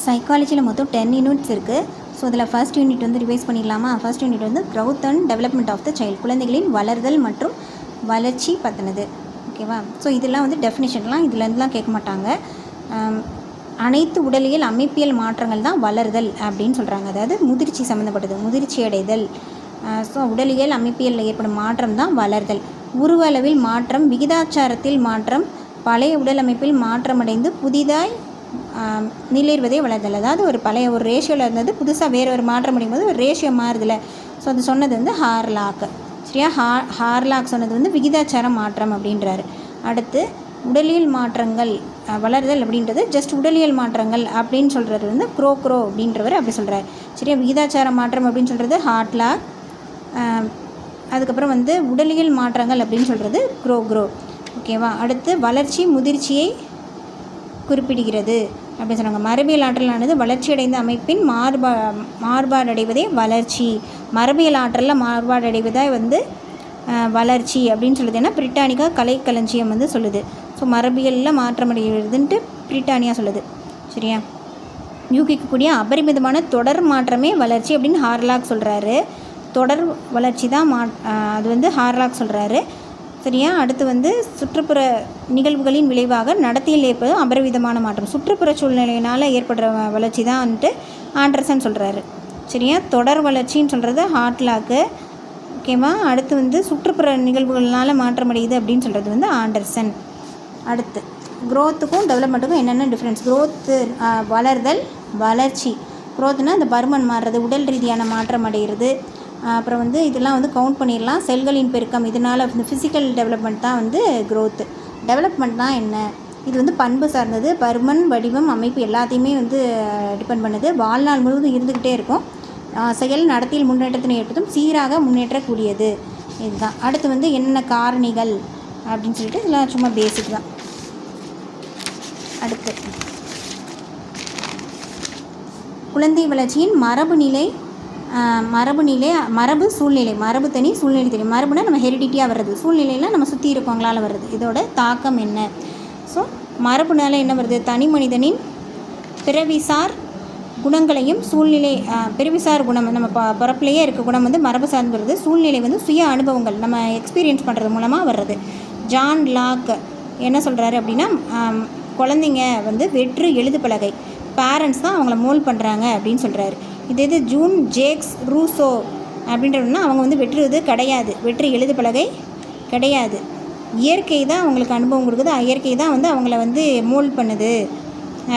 சைக்காலஜியில் மொத்தம் 10 யூனிட்ஸ் இருக்குது. ஸோ அதில் ஃபர்ஸ்ட் யூனிட் வந்து ரிவைஸ் பண்ணிடலாமா? ஃபர்ஸ்ட் யூனிட் வந்து growth and development of the child, குழந்தைகளின் வளர்தல் மற்றும் வளர்ச்சி பற்றினது. ஓகேவா? ஸோ இதெல்லாம் வந்து டெஃபினிஷன்லாம் இதுலேருந்துலாம் கேட்க மாட்டாங்க. அனைத்து உடலியல் அமைப்பியல் மாற்றங்கள் தான் வளர்தல் அப்படின்னு சொல்கிறாங்க. அதாவது முதிர்ச்சி சம்மந்தப்பட்டது, முதிர்ச்சி அடைதல். ஸோ உடலியல் அமைப்பியலில் ஏற்படும் மாற்றம் தான் வளர்தல். உருவ அளவில் மாற்றம், விகிதாச்சாரத்தில் மாற்றம், பழைய உடல் அமைப்பில் மாற்றமடைந்து புதிதாய் நிலைர்வதே வளர்தல். அதாவது ஒரு பழைய ஒரு ரேஷியோவில் இருந்தது புதுசாக வேறு ஒரு மாற்றம் அடையும் போது ஒரு ரேஷியோ மாறுதில்ல. ஸோ அது சொன்னது வந்து ஹார்லாக். சரியா? ஹார்லாக் சொன்னது வந்து விகிதாச்சார மாற்றம் அப்படின்றாரு. அடுத்து உடலியல் மாற்றங்கள் வளர்தல் அப்படின்றது ஜஸ்ட் உடலியல் மாற்றங்கள் அப்படின்னு சொல்கிறது வந்து க்ரோ அப்படின்றவர் அப்படி சொல்கிறார். சரியா? விகிதாச்சார மாற்றம் அப்படின்னு சொல்கிறது ஹார்லாக். அதுக்கப்புறம் வந்து உடலியல் மாற்றங்கள் அப்படின்னு சொல்கிறது க்ரோ. ஓகேவா? அடுத்து வளர்ச்சி முதிர்ச்சியை குறிப்பிடுகிறது அப்படின்னு சொன்னாங்க. மரபியல் ஆற்றலானது வளர்ச்சியடைந்த அமைப்பின் மாறுபாடடைவதே வளர்ச்சி. மரபியல் ஆற்றலில் மாறுபாடடைவதே வந்து வளர்ச்சி அப்படின்னு சொல்லுது. ஏன்னா பிரிட்டானிக்கா கலைக்களஞ்சியம் வந்து சொல்லுது. ஸோ மரபியலில் மாற்றமடைகிறதுன்ட்டு பிரிட்டானியா சொல்லுது. சரியா? யூகிக்கக்கூடிய அபரிமிதமான தொடர் மாற்றமே வளர்ச்சி அப்படின்னு ஹார்லாக் சொல்கிறாரு. தொடர் வளர்ச்சி தான் அது வந்து ஹார்லாக் சொல்கிறாரு. சரியா? அடுத்து வந்து சுற்றுப்புற நிகழ்வுகளின் விளைவாக நடத்தையில் ஏற்படும் அபரிவிதமான மாற்றம், சுற்றுப்புற சூழ்நிலையினால் ஏற்படுற வளர்ச்சி தான் வந்துட்டு ஆண்டர்சன் சொல்கிறாரு. சரியா? தொடர் வளர்ச்சின்னு சொல்கிறது ஹார்லாக்கு. ஓகேவா? அடுத்து வந்து சுற்றுப்புற நிகழ்வுகளால் மாற்றமடையுது அப்படின்னு சொல்கிறது வந்து ஆண்டர்சன். அடுத்து க்ரோத்துக்கும் டெவலப்மெண்ட்டுக்கும் என்னென்ன டிஃப்ரென்ஸ்? க்ரோத்து வளர்தல், வளர்ச்சி. க்ரோத்துனால் இந்த பருமன் மாறுறது, உடல் ரீதியான மாற்றம் அடைகிறது. அப்புறம் வந்து இதெல்லாம் வந்து கவுண்ட் பண்ணிடலாம். செல்களின் பெருக்கம், இதனால் இந்த ஃபிசிக்கல் டெவலப்மெண்ட் தான் வந்து க்ரோத்து. டெவலப்மெண்ட்னால் என்ன? இது வந்து பண்பு சார்ந்தது. பருமன், வடிவம், அமைப்பு எல்லாத்தையுமே வந்து டிபெண்ட் பண்ணுது. வாழ்நாள் முழுவதும் இருந்துக்கிட்டே இருக்கும். செயல் நடத்தையில் முன்னேற்றத்தினை ஏற்படுத்தும், சீராக முன்னேற்றக்கூடியது. இதுதான். அடுத்து வந்து என்னென்ன காரணிகள் அப்படின்னு சொல்லிட்டு இதெல்லாம் சும்மா பேசிக் தான். அடுத்து குழந்தை வளர்ச்சியின் மரபு சூழ்நிலை, மரபு தனி சூழ்நிலை தனி. மரபுனா நம்ம ஹெரிடிட்டியாக வர்றது, சூழ்நிலையில் நம்ம சுற்றி இருக்கவங்களால் வர்றது. இதோட தாக்கம் என்ன? ஸோ மரபுனால என்ன வருது? தனி மனிதனின் பிறவிசார் குணங்களையும் சூழ்நிலை, பிறவிசார் குணம் நம்ம பிறப்பிலேயே இருக்க குணம் வந்து மரபு சார்ந்து வருது. சூழ்நிலை வந்து சுய அனுபவங்கள் நம்ம எக்ஸ்பீரியன்ஸ் பண்ணுறது மூலமாக வர்றது. ஜான் லாக் என்ன சொல்கிறாரு அப்படின்னா, குழந்தைங்க வந்து வெற்று எழுது பலகை, பேரண்ட்ஸ் தான் அவங்கள மோல்ட் பண்ணுறாங்க அப்படின்னு சொல்கிறாரு. இது ஜூன் ஜேக்ஸ் ரூசோ அப்படின்றதுனா அவங்க வந்து வெற்று கிடையாது, வெற்று எழுது பலகை கிடையாது. இயற்கை தான் அவங்களுக்கு அனுபவம் கொடுக்குது, இயற்கை தான் வந்து அவங்கள வந்து மோல்ட் பண்ணுது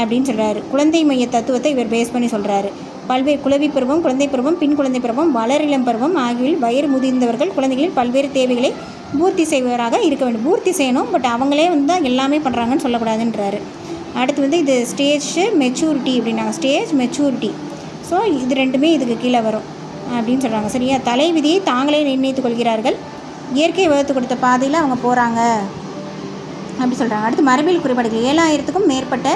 அப்படின்னு சொல்கிறாரு. குழந்தை மைய தத்துவத்தை இவர் பேஸ் பண்ணி சொல்கிறாரு. பல்வேறு குழவி பருவம், குழந்தை பருவம், பின் குழந்தை பருவம், வளரிளம் பருவம் ஆகியவில் வயது முதிர்ந்தவர்கள் குழந்தைகளின் பல்வேறு தேவைகளை பூர்த்தி செய்வராக இருக்க வேண்டும். பூர்த்தி செய்யணும், பட் அவங்களே வந்து தான் எல்லாமே பண்ணுறாங்கன்னு சொல்லக்கூடாதுன்றாரு. அடுத்து வந்து இது ஸ்டேஜ் மெச்சூரிட்டி அப்படின்னாங்க. Stage maturity. ஸோ இது ரெண்டுமே இதுக்கு கீழே வரும் அப்படின்னு சொல்கிறாங்க. சரியா? தலை விதியை தாங்களே நிர்ணயித்துக் கொள்கிறார்கள், இயற்கை வகுத்து கொடுத்த பாதையில் அவங்க போகிறாங்க அப்படி சொல்கிறாங்க. அடுத்து மரபியல் குறைபாடுகள் 7000க்கும் மேற்பட்ட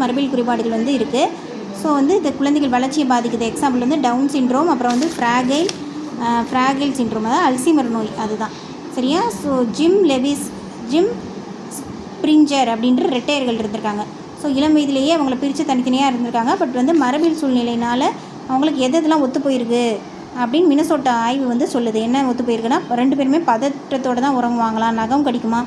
மரபியல் குறைபாடுகள் வந்து இருக்குது. ஸோ வந்து இந்த குழந்தைகள் வளர்ச்சியை பாதிக்குது. எக்ஸாம்பிள் வந்து டவுன் சிண்ட்ரோம், அப்புறம் வந்து ஃப்ராகைல் சிண்ட்ரோம், அதாவது அல்சீமர் நோய், அதுதான். சரியா? ஸோ ஜிம் ஸ்ப்ரிஞ்சர் அப்படின்ற ரெட்டையர்கள் இருந்திருக்காங்க. ஸோ இளம் வயதிலேயே அவங்கள பிரித்து தனித்தனியாக இருந்திருக்காங்க. பட் வந்து மரபியல் சூழ்நிலையினால் அவங்களுக்கு எதெல்லாம் ஒத்து போயிருக்கு அப்படின்னு மினசோட்டா ஆய்வு வந்து சொல்லுது. என்ன ஒத்து போயிருக்குன்னா, 2 பேருமே பதற்றத்தோடு தான் உறங்குவாங்களாம், நகம் கடிக்குமா,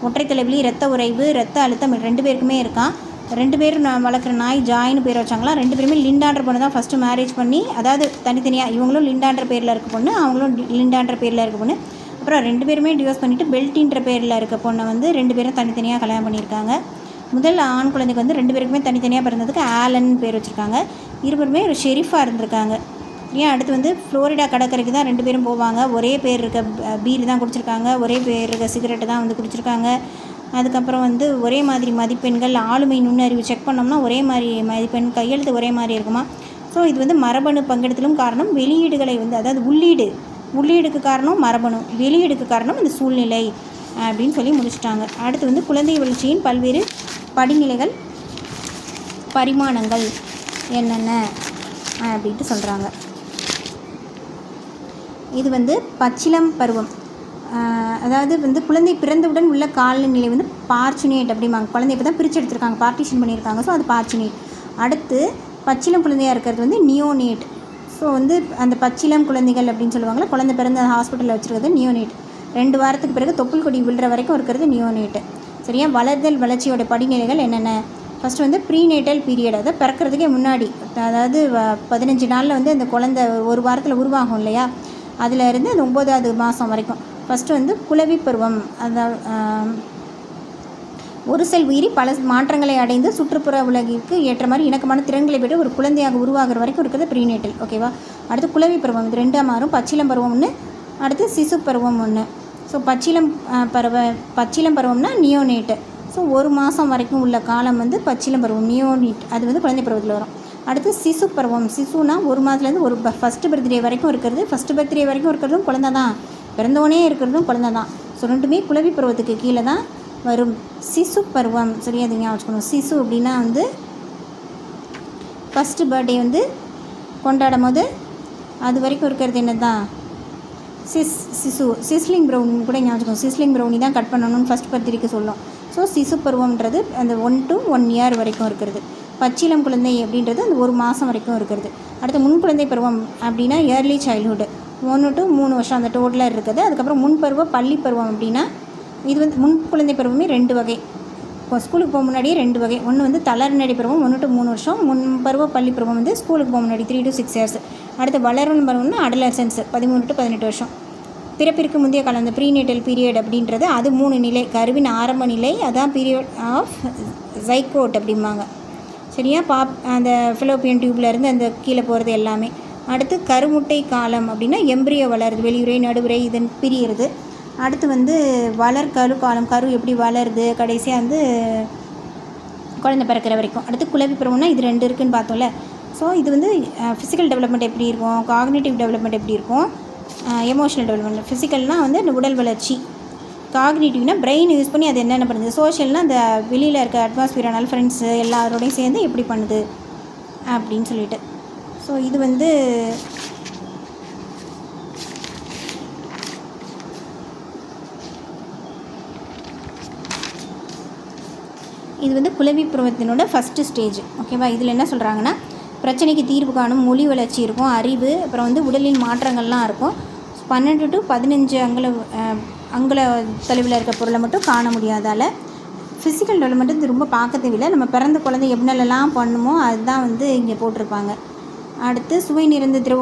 ஒற்றை தலைவலி, ரத்த உறைவு, ரத்த அழுத்தம் 2 பேருக்குமே இருக்கான். 2 பேரும் வளர்க்குற நாய் ஜாயின்னு பேர் வச்சாங்களாம். 2 பேருமே லிண்டான்ற பொண்ணு தான் ஃபஸ்ட்டு மேரேஜ் பண்ணி, அதாவது தனித்தனியாக இவங்களும் லிண்டான்ற பேரில் இருக்க பொண்ணு, அவங்களும் லிண்டான்ற பேரில் இருக்க பொண்ணு. அப்புறம் 2 பேருமே டிவோர்ஸ் பண்ணிவிட்டு பெல்ட்டின்ற பேரில் இருக்க பொண்ணை வந்து 2 பேரும் தனித்தனியாக கல்யாணம் பண்ணியிருக்காங்க. முதல் ஆண் குழந்தைக்கு வந்து 2 பேருக்குமே தனித்தனியாக பிறந்ததுக்கு ஆலன் பேர் வச்சுருக்காங்க. இருவருமே ஒரு ஷெரீஃபாக இருந்திருக்காங்க. ஏன்? அடுத்து வந்து ஃப்ளோரிடா கடற்கரைக்கு தான் 2 பேரும் போவாங்க. ஒரே பேர் இருக்க பீர் தான் குடிச்சிருக்காங்க, ஒரே பேர் இருக்க சிகரெட்டு தான் வந்து குடிச்சிருக்காங்க. அதுக்கப்புறம் வந்து ஒரே மாதிரி மதிப்பெண்கள், ஆளுமை நுண்ணறிவு செக் பண்ணோம்னா ஒரே மாதிரி மதிப்பெண், கையெழுத்து ஒரே மாதிரி இருக்குமா. ஸோ இது வந்து மரபணு பங்கெடுத்தலும் காரணம். வெளியீடுகளை வந்து, அதாவது உள்ளீடுக்கு காரணம் மரபணு, வெளியீடுக்கு காரணம் இந்த சூழ்நிலை அப்படின்னு சொல்லி முடிச்சிட்டாங்க. அடுத்து வந்து குழந்தை வளர்ச்சியின் பல்வேறு படிநிலைகள், பரிமாணங்கள் என்னென்ன அப்படின்ட்டு சொல்கிறாங்க. இது வந்து பச்சிளம் பருவம், அதாவது வந்து குழந்தை பிறந்தவுடன் உள்ள காலநிலை வந்து பார்ச்சுனேட் அப்படிம்பாங்க. குழந்தை இப்போ தான் பிரித்து எடுத்திருக்காங்க, பார்ட்டிஷன் பண்ணியிருக்காங்க. ஸோ அது பார்ச்சுனேட். அடுத்து பச்சிளம் குழந்தையாக இருக்கிறது வந்து நியோனேட். ஸோ வந்து அந்த பச்சிளம் குழந்தைகள் அப்படின்னு சொல்லுவாங்கள்ல, குழந்தை பிறந்த ஹாஸ்பிட்டலில் வச்சுருக்கிறது நியோனேட். 2 வாரத்துக்கு பிறகு தொப்புள் கொடி விழுற வரைக்கும் இருக்கிறது நியோனேட்டு. சரியா? வளர்தல் வளர்ச்சியோட படிநிலைகள் என்னென்ன? ஃபஸ்ட்டு வந்து ப்ரீநேட்டல் பீரியட், அதாவது பிறக்கிறதுக்கே முன்னாடி, அதாவது 15 நாளில் வந்து அந்த குழந்தை 1 வாரத்தில் உருவாகும் இல்லையா, அதில் இருந்து அந்த 9வது மாதம் வரைக்கும். ஃபஸ்ட்டு வந்து குளவி பருவம், அதாவது ஒரு செல் உயிரி பல மாற்றங்களை அடைந்து சுற்றுப்புற உலகிற்கு ஏற்ற மாதிரி இணக்கமான திறன்களை பெற்று ஒரு குழந்தையாக உருவாகிற வரைக்கும் இருக்கிறது ப்ரீநேட்டல். ஓகேவா? அடுத்து குளவி பருவம், இது 2ஆக மாறும். பச்சிளம் பருவம் ஒன்று, அடுத்து சிசு பருவம் ஒன்று. ஸோ பச்சிளம் பருவம்னா நியோனேட்டு. ஸோ 1 மாதம் வரைக்கும் உள்ள காலம் வந்து பச்சிளம் பருவம், நியோனேட். அது வந்து குழந்தை பருவத்தில் வரும். அடுத்து சிசு பருவம். சிசுனா 1 மாதத்துலேருந்து ஒரு ஃபஸ்ட்டு பர்த்டே வரைக்கும் இருக்கிறது. ஃபஸ்ட்டு பர்த்டே வரைக்கும் இருக்கிறதும் குழந்தை தான், பிறந்தோடனே இருக்கிறதும் குழந்தை தான். ஸோ 2மே குளவி பருவத்துக்கு கீழே தான் வரும். சிசு பருவம், சரியா? அது ஞாபகம் வச்சுக்கணும். சிசு அப்படின்னா வந்து ஃபஸ்ட்டு பர்த்டே வந்து கொண்டாடும் போது அது வரைக்கும் இருக்கிறது என்ன தான் சிசு. சிஸ்லிங் ப்ரௌனி கூட ஞாபகம் வச்சுக்கணும். சிஸ்லிங் ப்ரௌனி தான் கட் பண்ணணும்னு ஃபஸ்ட் பர்த்டேக்கு சொல்லும். ஸோ சிசு பருவம்ன்றது அந்த 1 to 1 year வரைக்கும் இருக்கிறது. பச்சிளம் குழந்தை அப்படின்றது அந்த 1 மாதம் வரைக்கும் இருக்கிறது. அடுத்து முன் குழந்தை பருவம் அப்படின்னா ஏர்லி சைல்ட்ஹுட், 1 to 3 வருஷம் அந்த டோட்டலாக இருக்குது. அதுக்கப்புறம் முன்பருவ பள்ளி பருவம் அப்படின்னா இது வந்து முன் குழந்தை பருவமே 2 வகை. இப்போ ஸ்கூலுக்கு போக முன்னாடியே 2 வகை. ஒன்று வந்து தளர்நடை பருவம் 1 to 3 வருஷம். முன்பருவ பள்ளி பருவம் வந்து ஸ்கூலுக்கு போக முன்னாடி 3 to 6 years. அடுத்து வளரும் பருவம்னா அடலசன்ஸ் 13 to 18 வருஷம். பிறப்பிற்கு முந்தைய காலம், அந்த ப்ரீநேட்டல் பீரியட் அப்படின்றது அது 3 நிலை. கருவின் ஆரம்ப நிலை, அதான் பீரியட் ஆஃப் ஜைகோட் அப்படிம்பாங்க. சரியா? அந்த ஃபிலோப்பியன் டியூப்லேருந்து அந்த கீழே போகிறது எல்லாமே. அடுத்து கருமுட்டை காலம் அப்படின்னா எம்பிரியோ வளருது, வெளியுறை நடுவுரை இதன் பிரியிறது. அடுத்து வந்து கரு காலம், கரு எப்படி வளருது, கடைசியாக வந்து குழந்தை பிறக்கிற வரைக்கும். அடுத்து குளவி பருவம்னா இது 2 இருக்குதுன்னு பார்த்தோம்ல. ஸோ இது வந்து ஃபிசிக்கல் டெவலப்மெண்ட் எப்படி இருக்கும், காக்னேட்டிவ் டெவலப்மெண்ட் எப்படி இருக்கும், எமோஷனல் டெவலப்மெண்ட். ஃபிசிக்கல்னால் வந்து அந்த உடல் வளர்ச்சி, காக்னேட்டிவ்னா பிரெயின் யூஸ் பண்ணி அது என்னென்ன பண்ணுது, சோஷியல்னால் அந்த வெளியில் இருக்க அட்மாஸ்பியரானால் ஃப்ரெண்ட்ஸு எல்லாரோடையும் சேர்ந்து எப்படி பண்ணுது அப்படின்னு சொல்லிட்டு. ஸோ இது வந்து குளவி பருவத்தினோட ஃபஸ்ட்டு ஸ்டேஜ். ஓகேவா? இதில் என்ன சொல்கிறாங்கன்னா, பிரச்சனைக்கு தீர்வு காணும் மொழி வளர்ச்சி இருக்கும், அறிவு, அப்புறம் வந்து உடலின் மாற்றங்கள்லாம் இருக்கும். 12 to 15 அங்குல தொலைவில் இருக்க பொருளை மட்டும் காண முடியாதால் ஃபிசிக்கல் டெவலப்மெண்ட் இது ரொம்ப பார்க்க தேவையில்லை. நம்ம பிறந்த குழந்தை எப்படினெல்லாம் பண்ணுமோ அதுதான் வந்து இங்கே போட்டிருப்பாங்க. அடுத்து சுவை நிறைந்த திரவ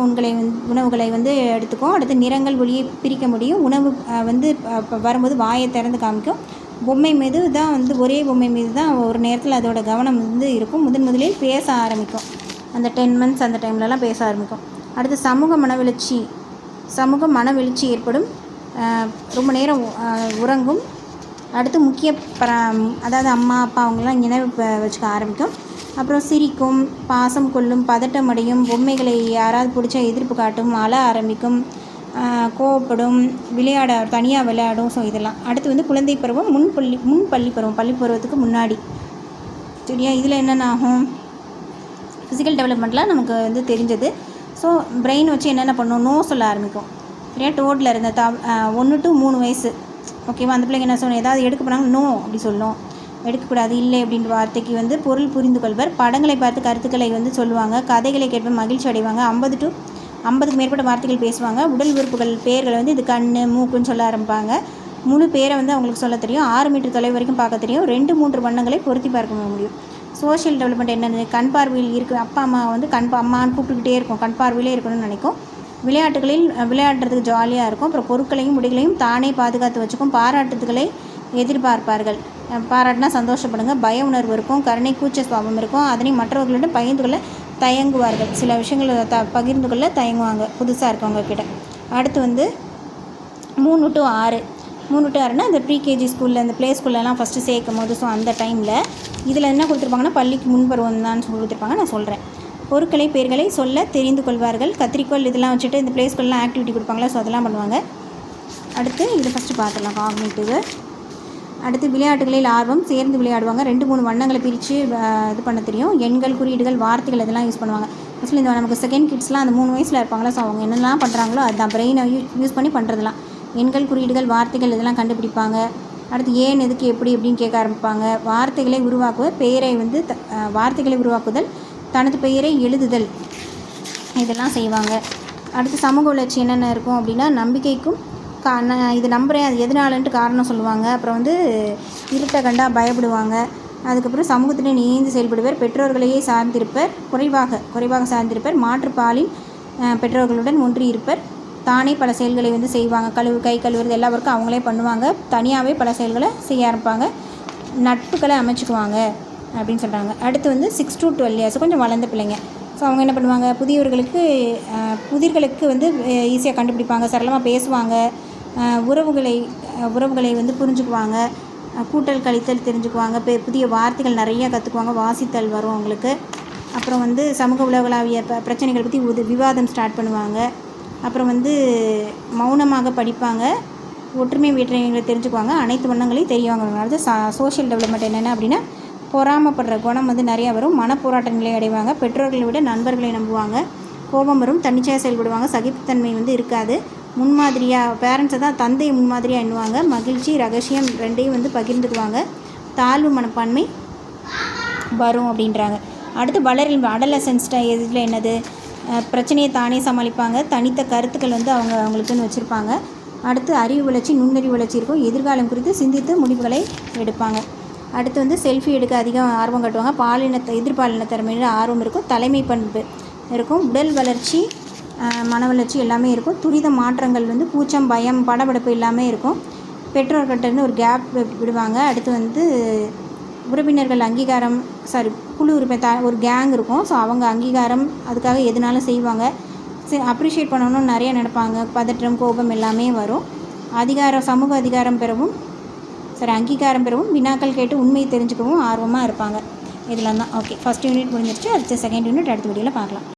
உணவுகளை வந்து எடுத்துக்கும். அடுத்து நிறங்கள் ஒளியை பிரிக்க முடியும். உணவு வந்து வரும்போது வாயை திறந்து காமிக்கும். பொம்மை மீது தான் வந்து ஒரே பொம்மை மீது தான் ஒரு நேரத்தில் அதோட கவனம் வந்து இருக்கும். முதலில் பேச ஆரம்பிக்கும். அந்த 10 months அந்த டைம்லலாம் பேச ஆரம்பிக்கும். அடுத்து சமூக மனவெழுச்சி ஏற்படும். ரொம்ப நேரம் உறங்கும். அடுத்து அதாவது அம்மா அப்பா அவங்களாம் நினைவு வச்சுக்க ஆரம்பிக்கும். அப்புறம் சிரிக்கும், பாசம் கொள்ளும், பதட்டம் அடையும், பொம்மைகளை யாராவது பிடிச்சா எதிர்ப்பு காட்டும், அழ ஆரம்பிக்கும், கோவப்படும், தனியாக விளையாடும். ஸோ இதெல்லாம். அடுத்து வந்து குழந்தை பருவம், முன்பள்ளி பருவம், பள்ளி பருவத்துக்கு முன்னாடி. சரியா? இதில் என்னென்ன ஆகும், ஃபிசிக்கல் டெவலப்மெண்ட்லாம் நமக்கு வந்து தெரிஞ்சது. ஸோ பிரெயின் வச்சு என்னென்ன பண்ணும், நோ சொல்ல ஆரம்பிக்கும். சரியா? டோட்டில் இருந்த 1 to 3 வயசு. ஓகேவா? அந்த பிள்ளைங்க என்ன சொல்லணும், ஏதாவது எடுக்க போனாங்க நோ அப்படி சொல்லும். எடுக்கக்கூடாது, இல்லை அப்படின்ற வார்த்தைக்கு வந்து பொருள் புரிந்து கொள்வர். படங்களை பார்த்து கருத்துக்களை வந்து சொல்லுவாங்க. கதைகளை கேட்ப மகிழ்ச்சி அடைவாங்க. 50 to 50க்கு மேற்பட்ட வார்த்தைகள் பேசுவாங்க. உடல் உறுப்புகள் பேர்களை வந்து இது கண், மூக்குன்னு சொல்ல ஆரம்பிப்பாங்க. முழு பேரை வந்து அவங்களுக்கு சொல்ல தெரியும். 6 மீட்டர் தொலைவு வரைக்கும் பார்க்க தெரியும். 2-3 வண்ணங்களை பொருத்தி பார்க்க முடியும். சோஷியல் டெவலப்மெண்ட் என்னென்னு, கண் பார்வையில் இருக்குது. அப்பா அம்மா வந்து அம்மான்னு கூப்பிட்டுக்கிட்டே இருக்கும், கண் பார்வையிலே இருக்கணும்னு நினைக்கும். விளையாடுறதுக்கு ஜாலியாக இருக்கும். அப்புறம் பொருட்களையும் முடிகளையும் தானே பாதுகாத்து வச்சுக்கும். பாராட்டுகளை எதிர்பார்ப்பார்கள். பாராட்டினா சந்தோஷப்படுங்க. பய உணர்வு இருக்கும். கருணை கூச்ச சுபாவம் இருக்கும். அதனை மற்றவர்களிடம் பகிர்ந்து கொள்ள தயங்குவார்கள். சில விஷயங்களை பகிர்ந்து கொள்ள தயங்குவாங்க புதுசாக இருக்கவங்க கிட்ட. அடுத்து வந்து 3 to 6. 3 to 6னா இந்த ப்ரீகேஜி ஸ்கூலில், இந்த ப்ளே ஸ்கூல்லலாம் ஃபஸ்ட்டு சேர்க்கும் போது, ஸோ அந்த டைமில் இதில் என்ன கொடுத்துருப்பாங்கன்னா பள்ளிக்கு முன்பருவம் தான் கொடுத்துருப்பாங்க. நான் சொல்கிறேன். பொருட்களை பேர்களை சொல்ல தெரிந்து கொள்வார்கள். கத்திரிக்கோள் இதெல்லாம் வச்சுட்டு இந்த ப்ளே ஸ்கூல்லாம் ஆக்டிவிட்டி கொடுப்பாங்களா, ஸோ அதெல்லாம் பண்ணுவாங்க. அடுத்து இதை ஃபஸ்ட்டு பார்த்துடலாம், காக்னிட்டிவ். அடுத்து விளையாட்டுகளில் ஆர்வம், சேர்ந்து விளையாடுவாங்க. 2-3 வண்ணங்களை பிரித்து இது பண்ண தெரியும். எண்கள், குறியீடுகள், வார்த்தைகள் இதெல்லாம் யூஸ் பண்ணுவாங்க. மோஸ்ட்லி இந்த நமக்கு செகண்ட் கிட்ஸ்லாம் அந்த 3 வயசில் இருப்பாங்களா, ஸோ அவங்க என்னெல்லாம் பண்ணுறாங்களோ அதுதான் பிரெயினை யூஸ் பண்ணி பண்ணுறதுலாம். எண்கள், குறியீடுகள், வார்த்தைகள் இதெல்லாம் கண்டுபிடிப்பாங்க. அடுத்து ஏன், எதுக்கு, எப்படி அப்படின்னு கேட்க ஆரம்பிப்பாங்க. வார்த்தைகளை உருவாக்குவர், பெயரை வந்து வார்த்தைகளை உருவாக்குதல், தனது பெயரை எழுதுதல், இதெல்லாம் செய்வாங்க. அடுத்து சமூக வளர்ச்சி என்னென்ன இருக்கும் அப்படின்னா, நம்பிக்கைக்கும் இது நம்புகிறேன் அது எதனாலன்ட்டு காரணம் சொல்லுவாங்க. அப்புறம் வந்து இருட்டை கண்டா பயப்படுவாங்க. அதுக்கப்புறம் சமூகத்துடன் இணைந்து செயல்படுவர், பெற்றோர்களையே சார்ந்திருப்பர், குறைவாக சார்ந்திருப்பர், மாற்றுப்பாலின் பெற்றோர்களுடன் ஒன்றி இருப்பர், தானே பல செயல்களை வந்து செய்வாங்க. கை கழுவுறது எல்லா ஒர்க்கும் அவங்களே பண்ணுவாங்க. தனியாகவே பல செயல்களை செய்ய ஆரம்பிப்பாங்க. நட்புகளை அமைச்சுக்குவாங்க அப்படின்னு சொல்கிறாங்க. அடுத்து வந்து 6 to 12 இயர்ஸ் கொஞ்சம் வளர்ந்த பிள்ளைங்க. ஸோ அவங்க என்ன பண்ணுவாங்க, புதிர்களுக்கு வந்து ஈஸியாக கண்டுபிடிப்பாங்க, சரளமாக பேசுவாங்க, உறவுகளை வந்து புரிஞ்சுக்குவாங்க, கூட்டல் கழித்தல் தெரிஞ்சுக்குவாங்க, புதிய வார்த்தைகள் நிறையா கற்றுக்குவாங்க, வாசித்தல் வரும் அவங்களுக்கு. அப்புறம் வந்து சமூக உலகளாவிய பிரச்சனைகள் பற்றி விவாதம் ஸ்டார்ட் பண்ணுவாங்க. அப்புறம் வந்து மௌனமாக படிப்பாங்க, ஒற்றுமை வேற்றுமைகளை தெரிஞ்சுக்குவாங்க, அனைத்து வண்ணங்களையும் தெரியவாங்க. அடுத்து சோஷியல் டெவலப்மெண்ட் என்னென்ன அப்படின்னா, பொறாமப்படுற குணம் வந்து நிறையா வரும், மனப்போராட்ட நிலை அடைவாங்க, பெற்றோர்களை விட நண்பர்களை நம்புவாங்க, கோபம் வரும், தன்னிச்சையாக செயல்படுவாங்க, சகிப்புத்தன்மை வந்து இருக்காது, முன்மாதிரியாக பேரண்ட்ஸை தான் தந்தை முன்மாதிரியாக எண்ணுவாங்க, மகிழ்ச்சி ரகசியம் ரெண்டையும் வந்து பகிர்ந்துக்குவாங்க, தாழ்வு மனப்பான்மை வரும் அப்படின்றாங்க. அடுத்து அடலசன்ஸ் இதில் என்னது, பிரச்சனையை தானே சமாளிப்பாங்க, தனித்த கருத்துக்கள் வந்து அவங்களுக்குன்னு வச்சுருப்பாங்க. அடுத்து அறிவு வளர்ச்சி, நுண்ணறிவு வளர்ச்சி இருக்கும், எதிர்காலம் குறித்து சிந்தித்து முடிவுகளை எடுப்பாங்க. அடுத்து வந்து செல்ஃபி எடுக்க அதிகம் ஆர்வம் காட்டுவாங்க, எதிர்பாலின திறமையில் ஆர்வம் இருக்கும், தலைமை பண்பு இருக்கும், உடல் வளர்ச்சி, மன வளர்ச்சி எல்லாமே இருக்கும், துரித மாற்றங்கள் வந்து கூச்சம், பயம், படபடப்பு எல்லாமே இருக்கும், பெற்றோர்கிட்ட ஒரு கேப் விடுவாங்க. அடுத்து வந்து உறுப்பினர்கள் அங்கீகாரம், குழு ஒரு கேங் இருக்கும், ஸோ அவங்க அங்கீகாரம் அதுக்காக எதுனாலும் செய்வாங்க, அப்ரிஷியேட் பண்ணணும்னு நிறைய நினைப்பாங்க, பதற்றம், கோபம் எல்லாமே வரும், சமூக அதிகாரம் பெறவும் அங்கீகாரம் பெறவும், வினாக்கள் கேட்டு உண்மையை தெரிஞ்சுக்கவும் ஆர்வமாக இருப்பாங்க. இதெல்லாம் தான். ஓகே, ஃபஸ்ட் யூனிட் முடிஞ்சிருச்சு. அடுத்த செகண்ட் யூனிட் அடுத்த வீடியோவில் பார்க்கலாம்.